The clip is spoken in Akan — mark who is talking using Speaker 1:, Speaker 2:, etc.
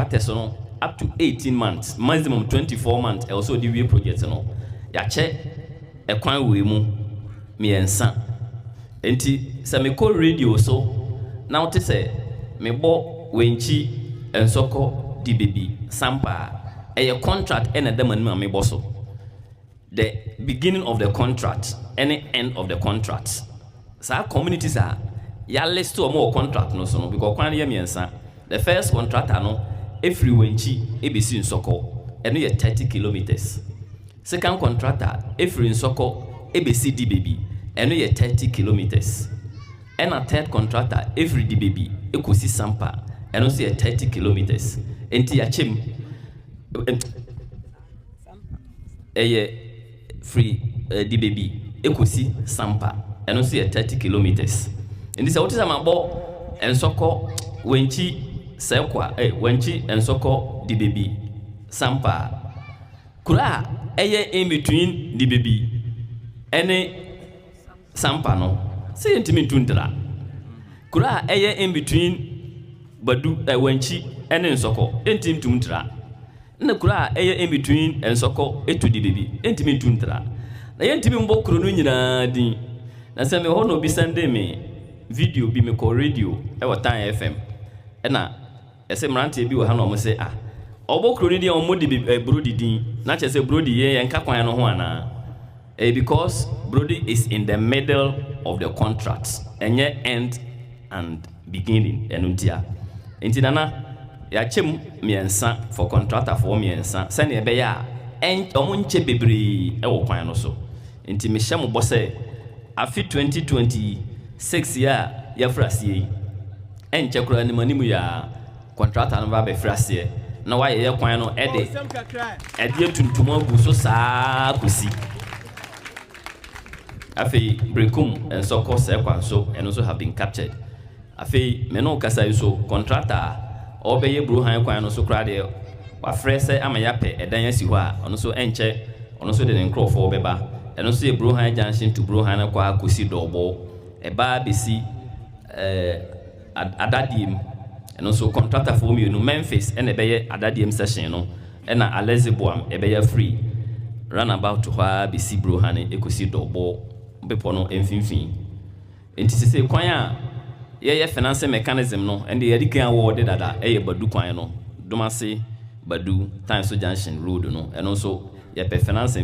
Speaker 1: contractors no up to 18 months, maximum 24 months, also the way project no. Ya che e kwan we mu miensa. Enti se me call radio so now te say me bo wenchi ensoko di baby sampa a contract and a demon me bosso. The beginning of the contract and the end of the contract. So communities are ya list to more contract no so no because kwan ye miensa. The first contract no every wenchi ebisi nsoko and you 30 kilometers. Second contractor every nsoko ebisi di baby and you 30 kilometers. And a third contractor every di baby ekosi sampa and also 30 kilometers. Enti achim free di baby ekosi sampa and also 30 kilometers. And this is what is about ensoko wenchi sekwa wenchi ensoko di baby sampa kura in between the baby any sampa no say intimi tundra kura in between badu wenchi any nsoko intimi tundra na kura in between ensoko etu di baby intimi tundra na yentimi mbo kuro no nyina din na se me ho no bi sande me video bi me ko radio e Tain FM na ese mrante bi wo ha no mo se obokro ni dia omo di brody din na che se brody ye enka kwan no ho ana because brody is in the middle of the contract enye end and beginning enuntia entinana ya chem miensa for contractor for miensa se ne be ya omo nche bebre e wo kwan no so enti me hye mo bo se afi 2026 ya frasie enche kura ni manimu ya contractor no ba be frasie na why ye kwan no ede tuntum agu so saa kusi afi brekum and so cost kwan so and also have been captured afi me no kasa so contractor obeye bruhan kwan no so kra de wa frese amayape edan asi ho a ono so enche ono so de nkrofo beba eno so e bruhan junction to bruhan na kwa kusi dobo eba besi adadim and also contractor for me no Memphis and ebeye adadiem session no and na Alezeboam ebeye free run about to ha bisi bruhan ekosi dobo bepo no emfinfin enti se kwan a ye finance mechanism no and the edikan award dada badu kwan no domase badu Tain so junction road no and also ye finance